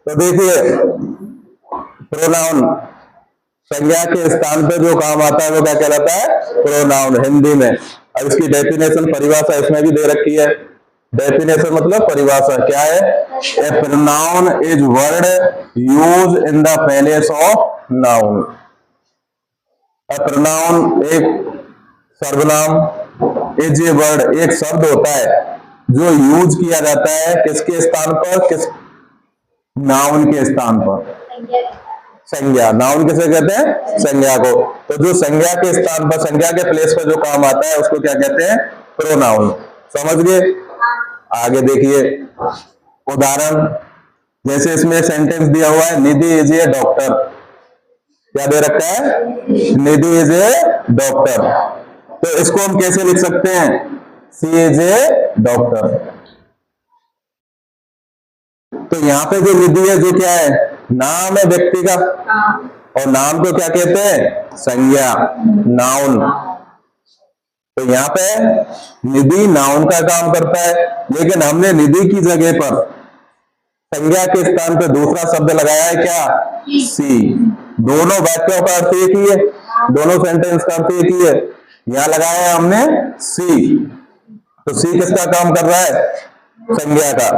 तो देखिए प्रोनाउन संज्ञा के स्थान पे जो काम आता है वो क्या कहलाता है? प्रोनाउन हिंदी में। अब इसकी डेफिनेशन परिभाषा इसमें भी दे रखी है। डेफिनेशन मतलब परिभाषा क्या है? A pronoun is word use in the place of noun. Pronoun एक सर्वनाम इज ए वर्ड एक शब्द होता है जो यूज किया जाता है किसके स्थान पर? किस नाउन के स्थान पर। संज्ञा, नाउन किसे कहते हैं? संज्ञा को। तो जो संज्ञा के स्थान पर, संज्ञा के प्लेस पर जो काम आता है उसको क्या कहते हैं? प्रोनाउन। समझ गए? आगे देखिए उदाहरण, जैसे इसमें सेंटेंस दिया हुआ है निधि इज ए डॉक्टर। क्या दे रखा है? निधि इज ए डॉक्टर। तो इसको हम कैसे लिख सकते हैं? सी इज ए डॉक्टर। तो यहाँ पे जो निधि है जो क्या है? नाम है व्यक्ति का, और नाम को क्या कहते हैं? संज्ञा, नाउन। तो यहाँ पे निधि नाउन का काम करता है, लेकिन हमने निधि की जगह पर संज्ञा के स्थान पर दूसरा शब्द लगाया है क्या? सी। दोनों वाक्यों का अर्थ एक ही है, दोनों सेंटेंस का अर्थ एक ही है। यहां लगाया है हमने सी। तो सी किसका काम कर रहा है? संज्ञा का।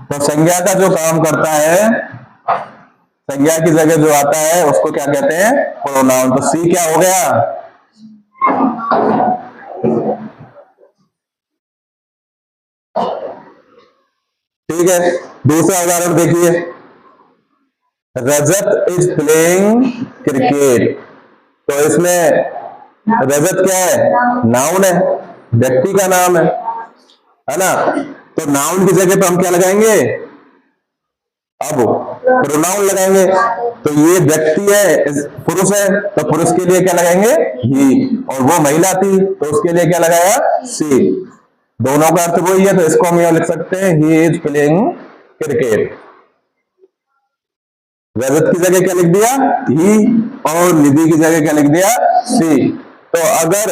तो संज्ञा का जो काम करता है, संज्ञा की जगह जो आता है उसको क्या कहते हैं? प्रोनाउन। तो सी क्या हो गया? ठीक है। दूसरा उदाहरण देखिए, रजत इज प्लेइंग क्रिकेट। तो इसमें रजत क्या है? नाउन है, व्यक्ति का नाम है ना। तो नाउन की जगह पे हम क्या लगाएंगे? अब प्रोनाउन लगाएंगे। तो ये व्यक्ति है, पुरुष है, तो पुरुष के लिए क्या लगाएंगे? ही। और वो महिला थी तो उसके लिए क्या लगाया? सी। दोनों का अर्थ वही है, तो इसको हम यह लिख सकते हैं ही इज प्लेइंग क्रिकेट। रजत की जगह क्या लिख दिया? ही, और निधि की जगह क्या लिख दिया? सी। तो अगर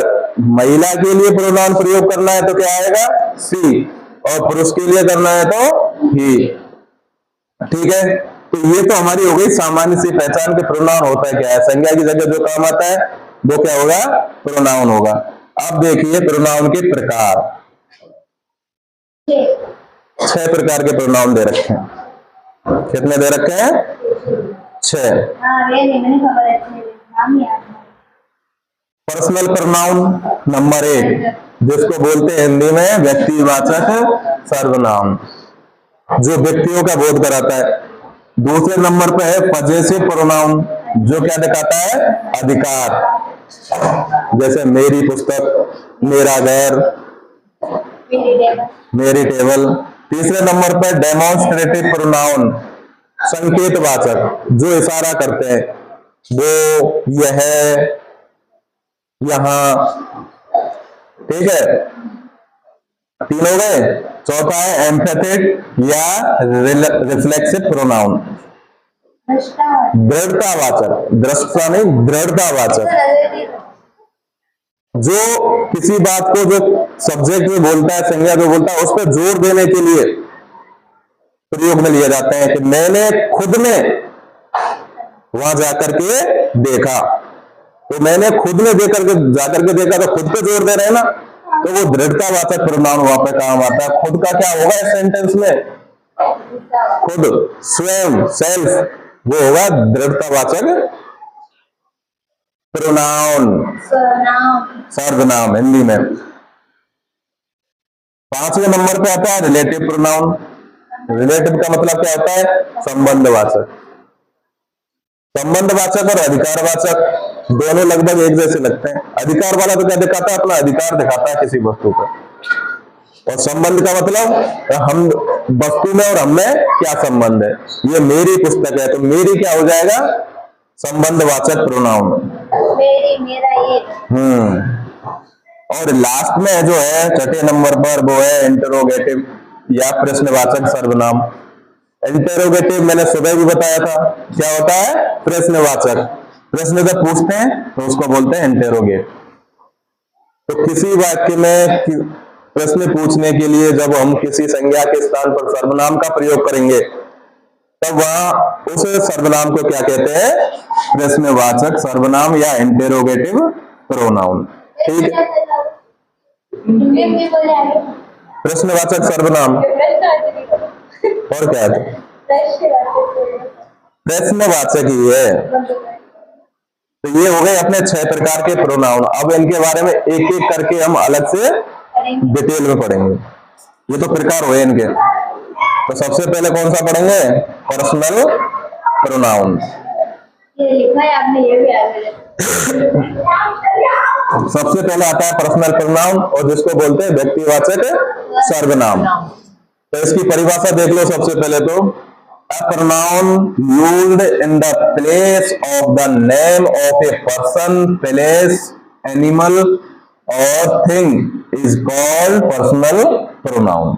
महिला के लिए प्रोनाउन प्रयोग करना है तो क्या आएगा? सी, और पुरुष के लिए करना है तो ही। ठीक है। तो ये तो हमारी हो गई सामान्य सी पहचान के प्रोनाउन होता है क्या है। संज्ञा की जगह जो काम आता है वो क्या होगा? प्रोनाउन होगा। अब देखिए प्रोनाउन के प्रकार, 6 प्रकार के प्रोनाउन दे रखे हैं। कितने दे रखे हैं? 6। पर्सनल प्रोनाउन नंबर 1, जिसको बोलते हैं हिंदी में व्यक्तिवाचक सर्वनाम, जो व्यक्तियों का बोध कराता है। दूसरे नंबर पे है पजेसिव प्रोनाउन, जो क्या दिखाता है? अधिकार। जैसे मेरी पुस्तक, मेरा घर, मेरी टेबल। तीसरे नंबर पर डेमोन्स्ट्रेटिव प्रोनाउन, संकेतवाचक, जो इशारा करते हैं, वो, यह, यहां। ठीक है, 3 हो गए। चौथा है एम्फेथिक या रिफ्लेक्सिव प्रोनाउन, दृढ़तावाचक, दृष्टा नहीं, दृढ़तावाचक, जो किसी बात को जो सब्जेक्ट में बोलता है, संज्ञा जो बोलता है, उस पर जोर देने के लिए प्रयोग में लिए जाते हैं कि मैंने खुद ने वहां जाकर के देखा। तो मैंने खुद ने जाकर के देखा, तो खुद पे जोर दे रहे हैं ना, तो वो दृढ़तावाचक प्रोनाउन वहां पे काम आता है। खुद का क्या होगा इस सेंटेंस में? खुद, स्वयं, सेल्फ, वो होगा दृढ़तावाचक प्रोनाउन, सर्वनाम हिंदी में। 5वें नंबर पे आता है रिलेटिव प्रोनाउन। रिलेटिव का मतलब क्या होता है? संबंधवाचक। संबंधवाचक और अधिकारवाचक दोनों लगभग एक जैसे लगते हैं। अधिकार वाला तो क्या दिखाता है? अपना अधिकार दिखाता है किसी वस्तु पर। और संबंध का मतलब हम, वस्तु में और हम में क्या संबंध है। ये मेरी पुस्तक है, तो मेरी क्या हो जाएगा? संबंधवाचक प्रोनाउन। मेरी, मेरा, ये। और लास्ट में जो है 6ठे नंबर पर, वो है इंटरोगेटिव या प्रश्नवाचक सर्वनाम। इंटरोगेटिव मैंने सुबह भी बताया था, क्या होता है? प्रश्नवाचक। प्रश्न जब पूछते हैं तो उसको बोलते हैं इंटरोगेट। तो किसी वाक्य में प्रश्न पूछने के लिए जब हम किसी संज्ञा के स्थान पर सर्वनाम का प्रयोग करेंगे तब वहां उस सर्वनाम को क्या कहते हैं? प्रश्नवाचक सर्वनाम या इंटेरोगेटिव प्रोनाउन। ठीक है, प्रश्नवाचक सर्वनाम और क्या है? प्रश्नवाचक ही है। तो ये हो गए अपने 6 प्रकार के प्रोनाउन। अब इनके बारे में एक एक करके हम अलग से डिटेल में पढ़ेंगे। ये तो प्रकार हुए इनके। तो सबसे पहले कौन सा पढ़ेंगे? Personal pronoun. ये लिखा है आपने, ये भी सबसे पहले आता है पर्सनल प्रोनाउन, और जिसको बोलते हैं व्यक्तिवाचक सर्वनाम। तो इसकी परिभाषा देख लो सबसे पहले तो। A pronoun used in the place of the name of a person, place, animal or thing is called personal pronoun।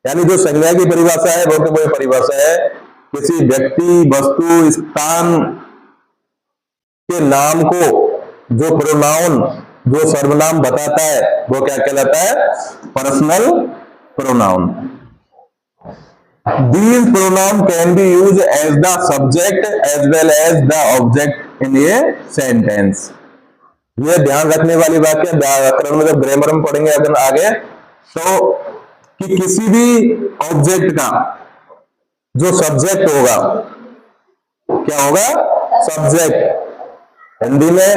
यानी जो संज्ञा की परिभाषा है वो परिभाषा है किसी व्यक्ति, वस्तु, स्थान के नाम को जो प्रोनाउन, जो सर्वनाम बताता है वो क्या कहलाता है? Personal pronoun. These pronoun can be used as the subject as well as the object in a sentence। ये ध्यान रखने वाली बात है व्याकरण में, जब ग्रामर में पढ़ेंगे अगर आगे, तो कि किसी भी ऑब्जेक्ट का जो सब्जेक्ट होगा, क्या होगा? सब्जेक्ट। हिंदी में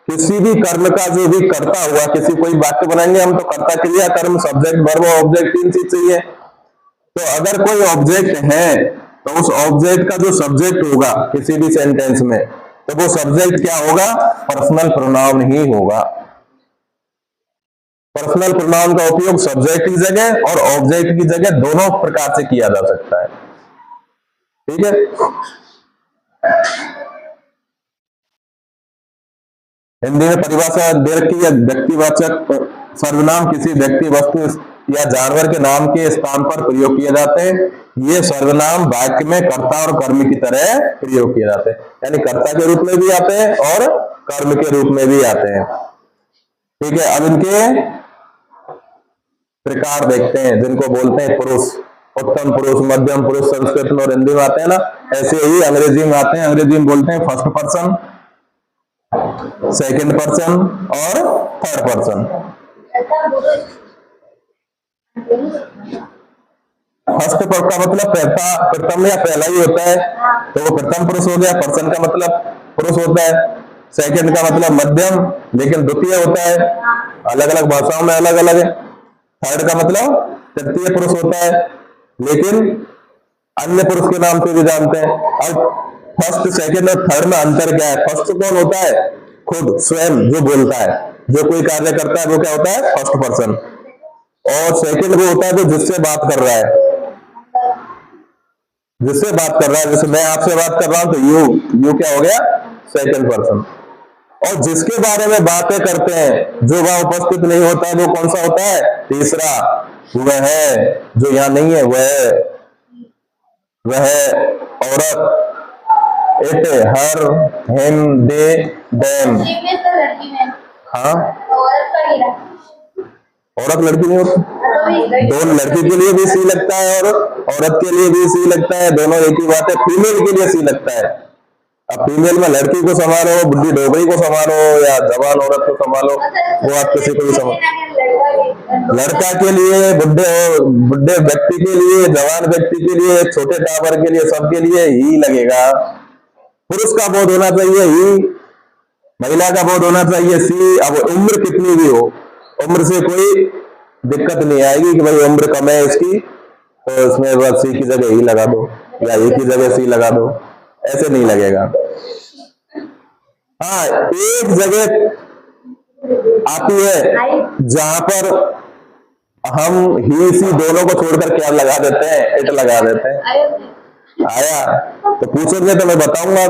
किसी भी कर्म का जो भी कर्ता हुआ, किसी कोई वाक्य बनाएंगे हम तो कर्ता, क्रिया, कर्म, सब्जेक्ट, वर्ब, ऑब्जेक्ट, 3 चीज चाहिए। तो अगर कोई ऑब्जेक्ट है तो उस ऑब्जेक्ट का जो सब्जेक्ट होगा किसी भी सेंटेंस में, तो वो सब्जेक्ट क्या होगा? पर्सनल प्रोनाउन ही होगा। पर्सनल प्रोनाउन का उपयोग सब्जेक्ट की जगह और ऑब्जेक्ट की जगह दोनों प्रकार से किया जा सकता है। ठीक है, हिंदी में परिभाषा दे रखी है, व्यक्तिवाचक सर्वनाम किसी व्यक्ति, वस्तु या जानवर के नाम के स्थान पर प्रयोग किए जाते हैं। ये सर्वनाम वाक्य में कर्ता और कर्म की तरह प्रयोग किए जाते हैं, यानी कर्ता के रूप में भी आते हैं और कर्म के रूप में भी आते हैं। ठीक है, अब इनके प्रकार देखते हैं, जिनको बोलते हैं पुरुष। उत्तम पुरुष, मध्यम पुरुष संस्कृत में और हिंदी में आते हैं ना, ऐसे ही अंग्रेजी में आते हैं। अंग्रेजी में बोलते हैं फर्स्ट पर्सन, सेकंड पर्सन और थर्ड पर्सन। फर्स्ट का मतलब प्रथम या पहला ही होता है, तो वो प्रथम पुरुष हो गया। पर्सन का मतलब पुरुष होता है। सेकंड का मतलब मध्यम, लेकिन द्वितीय होता है, अलग अलग भाषाओं में अलग अलग है। थर्ड का मतलब तृतीय पुरुष होता है, लेकिन अन्य पुरुष के नाम से भी जानते हैं। अब फर्स्ट, सेकंड और थर्ड में अंतर क्या है? फर्स्ट कौन होता है? खुद स्वयं जो बोलता है, जो कोई कार्य करता है, वो क्या होता है? First person. और सेकंड वो होता है जो जिससे बात कर रहा है, जिससे बात कर रहा है। जैसे मैं आपसे बात कर रहा हूं तो यू क्या हो गया? Second person. और जिसके बारे में बातें करते हैं, जो वहां उपस्थित नहीं होता है, वो कौन सा होता है? तीसरा। वह है जो यहां नहीं है, वह औरत, it, her, him, they, them. हाँ, औरत लड़की नहीं होती। दोनों, लड़की के लिए भी सी लगता है और औरत के लिए भी सी लगता है, दोनों एक ही बात है। फीमेल के लिए सी लगता है। अब फीमेल में लड़की को संभालो, बुढ़ी डोगरी को संभालो या जवान औरत को संभालो, वो आप किसी को भी संभालो। लड़का के लिए, बुढ़े व्यक्ति के लिए, जवान व्यक्ति के लिए, छोटे टावर के लिए, सबके लिए ही लगेगा। पुरुष का बोध होना चाहिए ही, महिला का बोध होना चाहिए सी। अब उम्र कितनी भी हो, उम्र से कोई दिक्कत नहीं आएगी कि भाई उम्र कम है इसकी, तो इसमें बस सी की जगह ही लगा दो या ए की जगह सी लगा दो, ऐसे नहीं लगेगा। हाँ, एक जगह आती है जहां पर हम ही सी दोनों को छोड़कर क्या लगा देते हैं? इट लगा देते हैं। आया तो पूछोगे तो मैं बताऊंगा,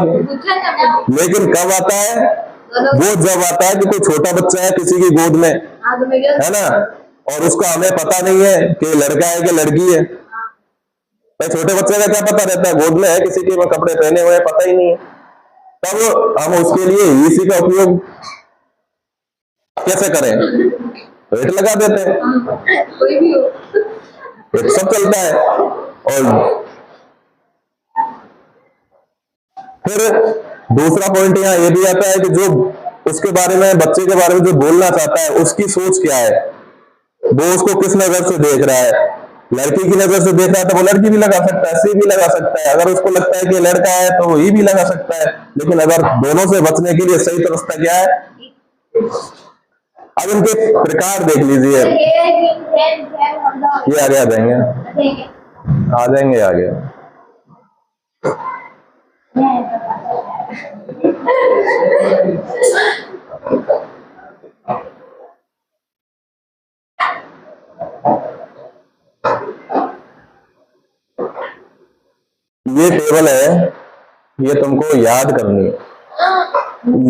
लेकिन कब आता है? वो जब आता है कि कोई छोटा बच्चा है किसी की गोद में, है ना, और उसका हमें पता नहीं है कि लड़का है कि लड़की है। भाई छोटे बच्चे का क्या पता रहता है? गोद में है किसी के, में कपड़े पहने हुए, पता ही नहीं है। तब हम उसके लिए इसी का उपयोग कैसे करें? तो इट लगा देते हैं, कोई भी हो, सब चलता है। और फिर दूसरा पॉइंट यहाँ ये भी आता है कि जो उसके बारे में, बच्चे के बारे में जो बोलना चाहता है, उसकी सोच क्या है, वो उसको किस नजर से देख रहा है। लड़की की नजर से देख रहा है तो वो लड़की भी लगा सकता है, सी भी लगा सकता है। अगर उसको लगता है कि लड़का है तो वो ही भी लगा सकता है। लेकिन अगर दोनों से बचने के लिए सही रास्ता क्या है? अब इनके प्रकार देख लीजिए, ये आगे आ जाएंगे, आ जाएंगे आगे। ये टेबल है, ये तुमको याद करनी है।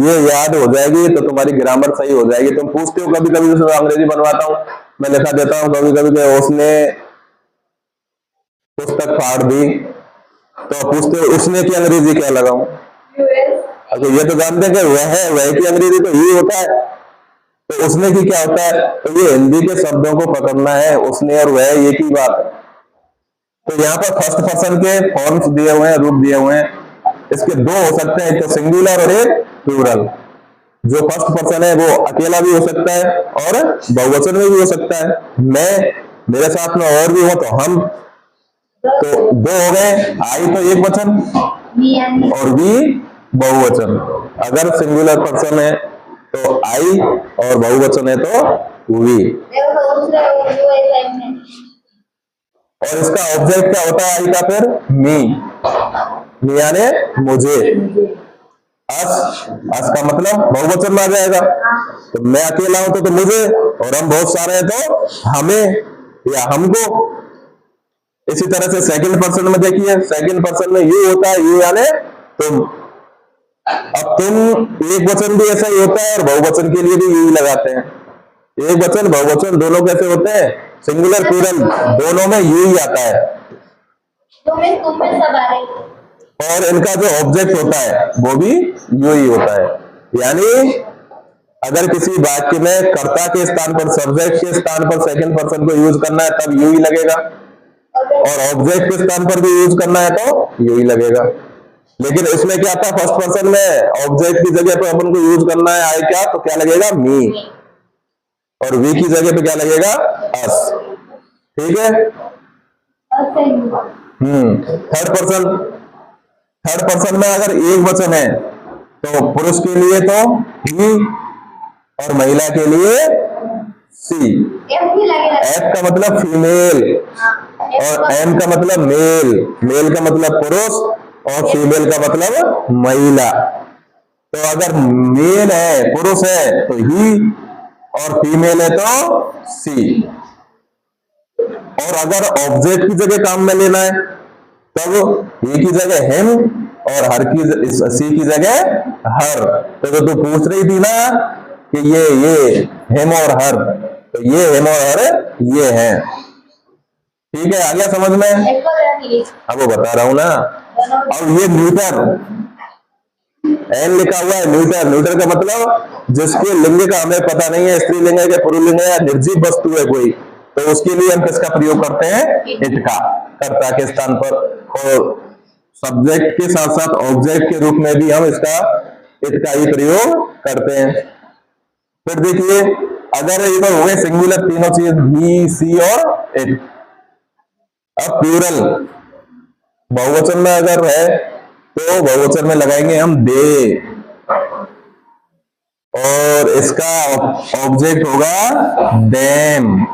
ये याद हो जाएगी तो तुम्हारी ग्रामर सही हो जाएगी। तुम पूछते हो कभी कभी, जैसे अंग्रेजी बनवाता हूं मैं, लिखा देता हूं कभी कभी कि उसने पुस्तक फाड़ दी, तो पूछते हो उसने की अंग्रेजी क्या लगाऊं? अच्छा, ये तो जानते हैं कि वह की अंग्रेजी तो ही होता है, तो उसने की क्या होता है? तो ये हिंदी के शब्दों को पकड़ना है, उसने और वह एक ही बात है। तो यहाँ पर फर्स्ट पर्सन के फॉर्म्स दिए हुए हैं, रूप दिए हुए हैं। इसके दो हो सकते हैं, एक तो सिंगुलर और एक प्लूरल। जो फर्स्ट पर्सन है वो अकेला भी हो सकता है और बहुवचन में भी हो सकता है। मैं, मेरे साथ में और भी हो तो हम, तो दो हो गए। आई तो एक वचन और वी बहुवचन। अगर सिंगुलर पर्सन है तो आई और बहुवचन है तो वी। और इसका ऑब्जेक्ट क्या होता है आई का? फिर मी यानी मुझे। अस का मतलब बहुवचन में आ जाएगा। तो मैं अकेला हूं तो मुझे, और हम बहुत सारे हैं तो हमें या हमको। इसी तरह से सेकंड पर्सन में देखिए, सेकंड पर्सन में यू होता है, यू यानी तुम। अब तुम एक वचन भी ऐसा ही होता है और बहुवचन के लिए भी यू लगाते हैं। एक वचन बहुवचन दोनों कैसे होते हैं? सिंगुलर प्लूरल दोनों में यू ही आता है। और इनका जो ऑब्जेक्ट होता है वो भी यू ही होता है। यानी अगर किसी वाक्य में कर्ता के स्थान पर, सब्जेक्ट के स्थान पर सेकंड पर्सन को यूज करना है तब यू ही लगेगा, और ऑब्जेक्ट के स्थान पर भी यूज करना है तो यू ही लगेगा। लेकिन इसमें क्या था, फर्स्ट पर्सन में ऑब्जेक्ट की जगह पर अपन को यूज करना है आई क्या, तो क्या लगेगा? मी। और वी की जगह पे क्या लगेगा? अस। ठीक है। थर्ड पर्सन में अगर एक वचन है तो पुरुष के लिए तो ही और महिला के लिए सी। एफ का मतलब फीमेल और एम का मतलब मेल। मेल का मतलब पुरुष और फीमेल का मतलब महिला। तो अगर मेल है, पुरुष है तो ही, और फीमेल है तो सी। और अगर ऑब्जेक्ट की जगह काम में लेना है तब ही की जगह हिम और हर की, सी की जगह हर। तो तू पूछ रही थी ना कि ये हिम और हर, तो ये हिम और हर ये है। ठीक है, आ गया समझ में? अब वो बता रहा हूं ना। अब ये न्यूटर, एन लिखा हुआ है, न्यूटर। न्यूटर का मतलब जिसके लिंग का हमें पता नहीं है, स्त्रीलिंग है या पुरुलिंग है या निर्जीव वस्तु है कोई, तो उसके लिए हम किसका प्रयोग करते हैं? इट का, कर्ता के स्थान पर। और सब्जेक्ट के साथ साथ ऑब्जेक्ट के रूप में भी हम इसका, इट का ही प्रयोग करते हैं। फिर देखिए, अगर ये तो हो गए सिंगुलर तीनों चीज, ही, सी और इट। अब प्लूरल, बहुवचन में अगर है तो बहुवचन में लगाएंगे हम दे, और इसका ऑब्जेक्ट होगा देम।